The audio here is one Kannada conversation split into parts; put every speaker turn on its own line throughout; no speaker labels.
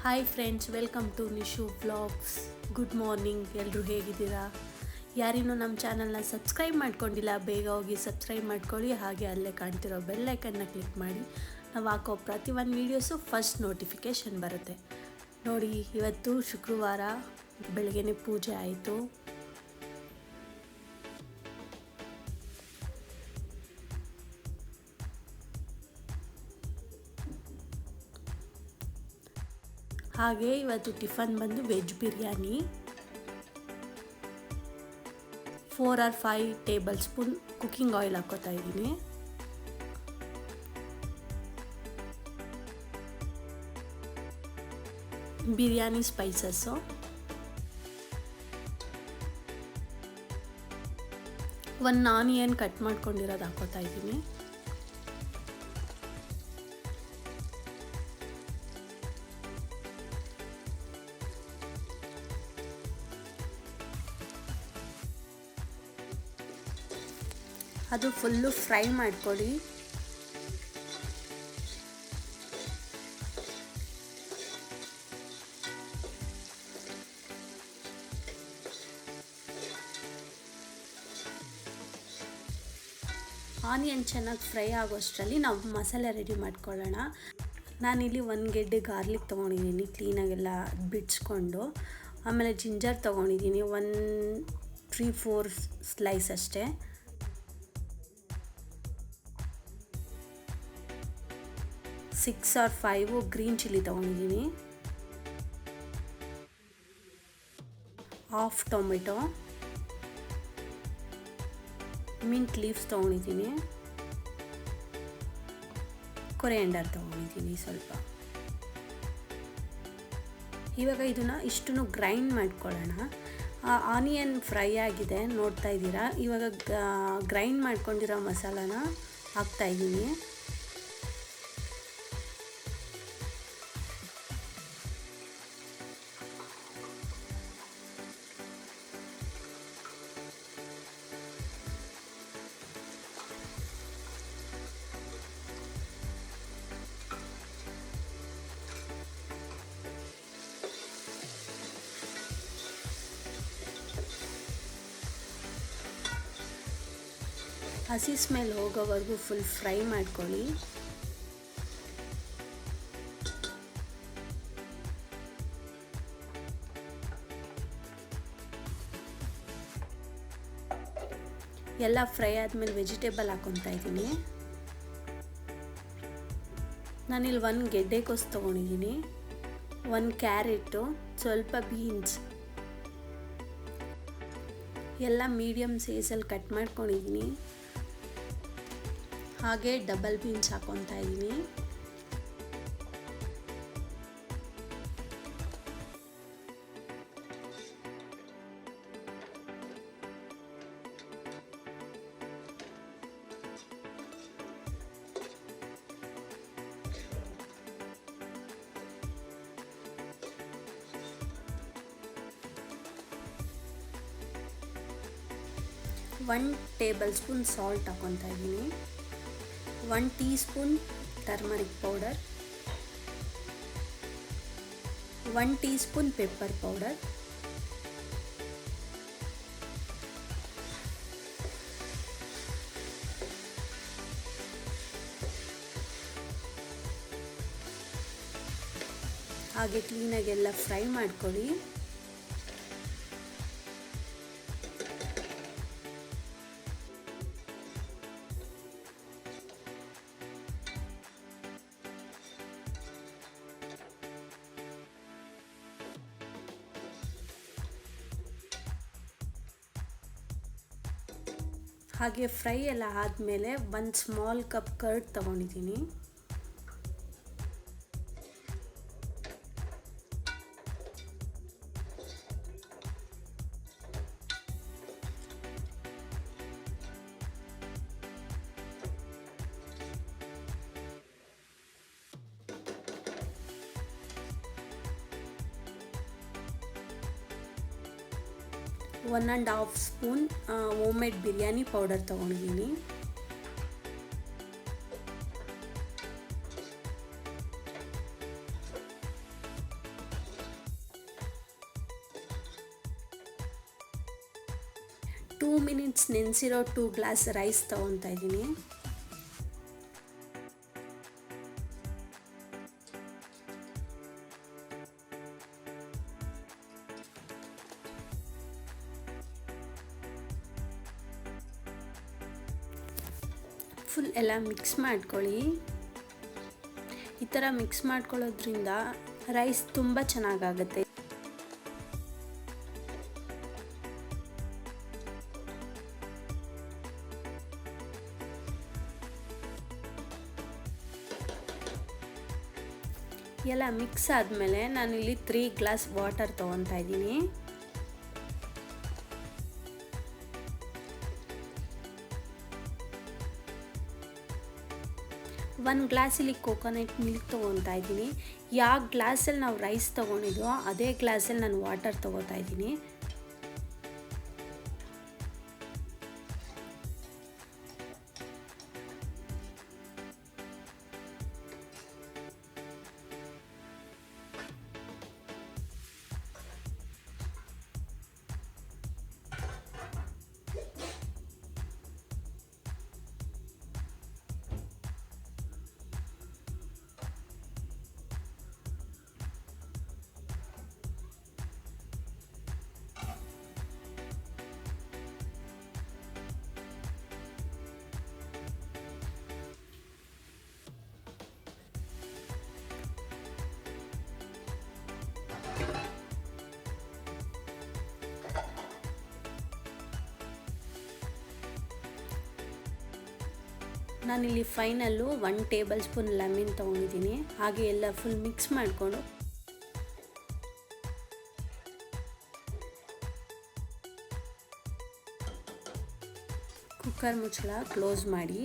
Hi friends, welcome to Nishu vlogs. Good morning. ಎಲ್ಲರೂ ಹೇಗಿದ್ದೀರಾ? ಯಾರಿನ್ನೂ ನಮ್ಮ ಚಾನಲ್ನ ಸಬ್ಸ್ಕ್ರೈಬ್ ಮಾಡ್ಕೊಂಡಿಲ್ಲ, ಬೇಗ ಹೋಗಿ ಸಬ್ಸ್ಕ್ರೈಬ್ ಮಾಡ್ಕೊಳ್ಳಿ. ಹಾಗೆ ಅಲ್ಲೇ ಕಾಣ್ತಿರೋ ಬೆಲ್ ಐಕನ್ನ ಕ್ಲಿಕ್ ಮಾಡಿ. ನಾವು ಹಾಕೋ ಪ್ರತಿ ಒಂದು ವೀಡಿಯೋಸು ಫಸ್ಟ್ ನೋಟಿಫಿಕೇಷನ್ ಬರುತ್ತೆ. ನೋಡಿ, ಇವತ್ತು ಶುಕ್ರವಾರ ಬೆಳಗ್ಗೆನೇ ಪೂಜೆ ಆಯಿತು. ಹಾಗೆ ಇವತ್ತು ಟಿಫನ್ ಬಂದು veg biryani. 4 or 5 table spoon cooking oil ಹಾಕೋತಾ ಇದ್ದೀನಿ. ಬಿರಿಯಾನಿ ಸ್ಪೈಸಸ್ಸು, ಒಂದು ಆನಿಯನ್ ಕಟ್ ಮಾಡ್ಕೊಂಡಿರೋದು ಹಾಕೋತಾ ಇದ್ದೀನಿ. ಅದು ಫುಲ್ಲು ಫ್ರೈ ಮಾಡ್ಕೊಳ್ಳಿ. ಆನಿಯನ್ ಚೆನ್ನಾಗಿ ಫ್ರೈ ಆಗೋಷ್ಟರಲ್ಲಿ ನಾವು ಮಸಾಲೆ ರೆಡಿ ಮಾಡ್ಕೊಳ್ಳೋಣ. ನಾನಿಲ್ಲಿ 1 ಗೆಡ್ಡೆ ಗಾರ್ಲಿಕ್ ತೊಗೊಂಡಿದ್ದೀನಿ, ಕ್ಲೀನಾಗೆಲ್ಲ ಬಿಡಿಸ್ಕೊಂಡು. ಆಮೇಲೆ ಜಿಂಜರ್ ತೊಗೊಂಡಿದ್ದೀನಿ, 3-4 ಸ್ಲೈಸ್ ಅಷ್ಟೇ. ಸಿಕ್ಸ್ ಆರ್ 5 ಗ್ರೀನ್ ಚಿಲ್ಲಿ ತೊಗೊಂಡಿದ್ದೀನಿ. ಹಾಫ್ ಟೊಮೆಟೊ, ಮಿಂಟ್ ಲೀವ್ಸ್ ತೊಗೊಂಡಿದ್ದೀನಿ, ಕೊರಿಯಾಂಡರ್ ತೊಗೊಂಡಿದ್ದೀನಿ ಸ್ವಲ್ಪ. ಇವಾಗ ಇದನ್ನು ಇಷ್ಟನ್ನು ಗ್ರೈಂಡ್ ಮಾಡ್ಕೊಳ್ಳೋಣ. ಆನಿಯನ್ ಫ್ರೈ ಆಗಿದೆ, ನೋಡ್ತಾ ಇದ್ದೀರಾ. ಇವಾಗ ಗ್ರೈಂಡ್ ಮಾಡ್ಕೊಂಡಿರೋ ಮಸಾಲಾನ ಹಾಕ್ತಾಯಿದ್ದೀನಿ. ಹಸಿ ಸ್ಮೆಲ್ ಹೋಗೋವರೆಗೂ ಫುಲ್ ಫ್ರೈ ಮಾಡ್ಕೊಳ್ಳಿ. ಎಲ್ಲ ಫ್ರೈ ಆದಮೇಲೆ ವೆಜಿಟೇಬಲ್ ಹಾಕೊತಾ ಇದ್ದೀನಿ. ನಾನಿಲ್ಲಿ 1 ಗೆಡ್ಡೆಕೋಸು ತೊಗೊಂಡಿದ್ದೀನಿ, 1 ಕ್ಯಾರೆಟು, ಸ್ವಲ್ಪ ಬೀನ್ಸ್ ಎಲ್ಲ ಮೀಡಿಯಮ್ ಸೈಜಲ್ಲಿ ಕಟ್ ಮಾಡ್ಕೊಂಡಿದ್ದೀನಿ. ಹಾಗೆ ಡಬಲ್ ಬೀನ್ಸ್ ಹಾಕೊತಾ ಇದ್ದೀನಿ. ಒನ್ ಟೇಬಲ್ ಸ್ಪೂನ್ ಸಾಲ್ಟ್ ಹಾಕೊತಾ ಇದ್ದೀನಿ, 1 tea spoon turmeric powder, 1 tea spoon pepper powder, ಹಾಗೆ ಕ್ಲೀನಾಗೆಲ್ಲ ಫ್ರೈ ಮಾಡ್ಕೊಳ್ಳಿ. ಹಾಗೆ ಫ್ರೈ ಎಲ್ಲ ಆದಮೇಲೆ 1 ಸ್ಮಾಲ್ ಕಪ್ ಕರ್ಡ್ ತೊಗೊಂಡಿದ್ದೀನಿ. One and half spoon home made biryani powder ತೊಗೊಂಡಿದ್ದೀನಿ. 2 ಮಿನಿಟ್ಸ್ ನೆನೆಸಿರೋ 2 ಗ್ಲಾಸ್ ರೈಸ್ ತೊಗೊತಾ ಇದ್ದೀನಿ. ಫುಲ್ ಎಲ್ಲ ಮಿಕ್ಸ್ ಮಾಡ್ಕೊಳ್ಳಿ. ಈ ಥರ ಮಿಕ್ಸ್ ಮಾಡ್ಕೊಳ್ಳೋದ್ರಿಂದ ರೈಸ್ ತುಂಬ ಚೆನ್ನಾಗಾಗುತ್ತೆ. ಎಲ್ಲ ಮಿಕ್ಸ್ ಆದಮೇಲೆ ನಾನಿಲ್ಲಿ 3 ಗ್ಲಾಸ್ ವಾಟರ್ ತೊಗೊತಾ ಇದ್ದೀನಿ. ಒಂದು ಗ್ಲಾಸಲ್ಲಿ ಕೋಕೋನಟ್ ಮಿಲ್ಕ್ ತೊಗೊತಾ ಇದ್ದೀನಿ. ಯಾವ ಗ್ಲಾಸಲ್ಲಿ ನಾವು ರೈಸ್ ತೊಗೊಂಡಿದ್ವೋ ಅದೇ ಗ್ಲಾಸಲ್ಲಿ ನಾನು ವಾಟರ್ ತೊಗೋತಾ ಇದ್ದೀನಿ. ನಾನಿಲ್ಲಿ ಫೈನಲ್ಲು 1 ಟೇಬಲ್ ಸ್ಪೂನ್ ಲೆಮನ್ ತೊಗೊಂಡಿದ್ದೀನಿ. ಹಾಗೆ ಎಲ್ಲ ಫುಲ್ ಮಿಕ್ಸ್ ಮಾಡಿಕೊಂಡು ಕುಕ್ಕರ್ ಮುಚ್ಚಳ ಕ್ಲೋಸ್ ಮಾಡಿ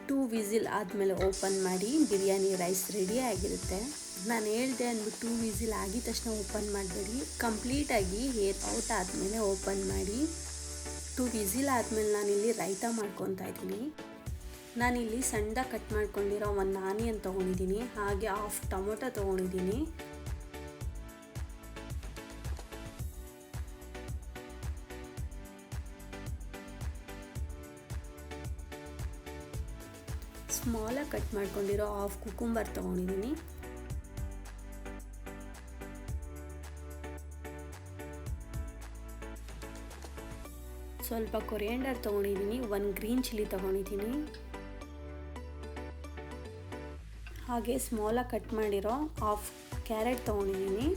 2 ವಿಸಿಲ್ ಆದಮೇಲೆ ಓಪನ್ ಮಾಡಿ ಬಿರಿಯಾನಿ ರೈಸ್ ರೆಡಿ ಆಗಿರುತ್ತೆ. ನಾನು ಹೇಳಿದೆ ಅಂದ್ಬಿಟ್ಟು 2 ವಿಸಿಲ್ ಆಗಿದ ತಕ್ಷಣ ಓಪನ್ ಮಾಡಬೇಡಿ, ಕಂಪ್ಲೀಟಾಗಿ ಏರ್ ಔಟ್ ಆದಮೇಲೆ ಓಪನ್ ಮಾಡಿ. 2 ವಿಸಿಲ್ ಆದಮೇಲೆ ನಾನಿಲ್ಲಿ ರೈತ ಮಾಡ್ಕೊತಾ ಇದ್ದೀನಿ. ನಾನಿಲ್ಲಿ ಸಣ್ಣದಾಗಿ ಕಟ್ ಮಾಡ್ಕೊಂಡಿರೋ 1 ಆನಿಯನ್ ತೊಗೊಂಡಿದ್ದೀನಿ. ಹಾಗೆ 1/2 ಟೊಮೊಟೊ ತೊಗೊಂಡಿದ್ದೀನಿ. ಸ್ಮಾಲಾಗಿ ಕಟ್ ಮಾಡ್ಕೊಂಡಿರೋ 1/2 ಕುಕುಂಬರ್ ತೊಗೊಂಡಿದ್ದೀನಿ. ಸ್ವಲ್ಪ ಕೊರಿಯಾಂಡರ್ ತೊಗೊಂಡಿದ್ದೀನಿ. 1 ಗ್ರೀನ್ ಚಿಲ್ಲಿ ತೊಗೊಂಡಿದ್ದೀನಿ. ಹಾಗೆ ಸ್ಮಾಲಾಗಿ ಕಟ್ ಮಾಡಿರೋ 1/2 ಕ್ಯಾರೆಟ್ ತೊಗೊಂಡಿದ್ದೀನಿ.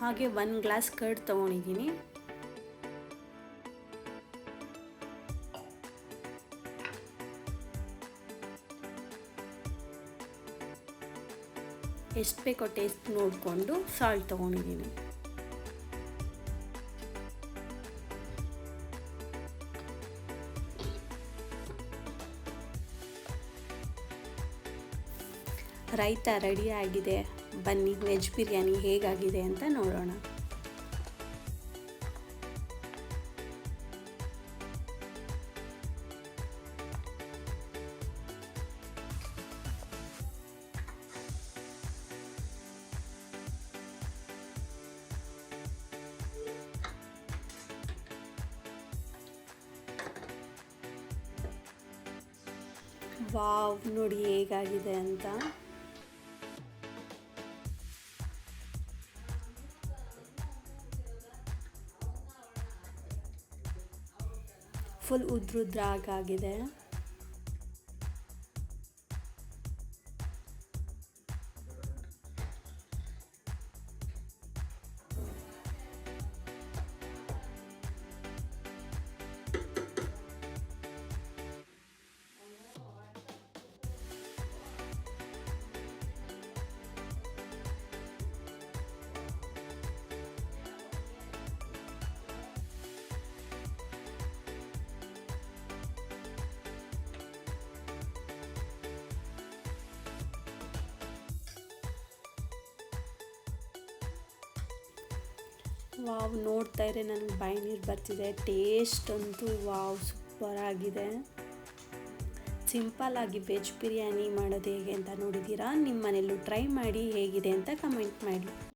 ಹಾಗೆ 1 ಗ್ಲಾಸ್ ಕರ್ಡ್ ತೊಗೊಂಡಿದ್ದೀನಿ. ಎಷ್ಟು ಬೇಕೋ ಟೇಸ್ಟ್ ನೋಡಿಕೊಂಡು ಸಾಲ್ಟ್ ತೊಗೊಂಡಿದ್ದೀನಿ. ರೈತ ರೆಡಿ ಆಗಿದೆ. ಬನ್ನಿ ವೆಜ್ ಬಿರಿಯಾನಿ ಹೇಗಾಗಿದೆ ಅಂತ ನೋಡೋಣ. ವಾವ್, ನೋಡಿ ಹೇಗಾಗಿದೆ ಅಂತ. ಫುಲ್ ಉದ್ರುದ್ರಾಗಿದೆ. ವಾವ್, ನೋಡ್ತಾ ಇದ್ರೆ ನನಗೆ ಬಾಯಿ ನೀರು ಬರ್ತಿದೆ. ಟೇಸ್ಟ್ ಅಂತೂ ವಾವ್, ಸೂಪರ್ ಆಗಿದೆ. ಸಿಂಪಲ್ಲಾಗಿ ವೆಜ್ ಬಿರಿಯಾನಿ ಮಾಡೋದು ಹೇಗೆ ಅಂತ ನೋಡಿದ್ದೀರಾ. ನಿಮ್ಮ ಮನೆಯಲ್ಲೂ ಟ್ರೈ ಮಾಡಿ ಹೇಗಿದೆ ಅಂತ ಕಮೆಂಟ್ ಮಾಡಿ.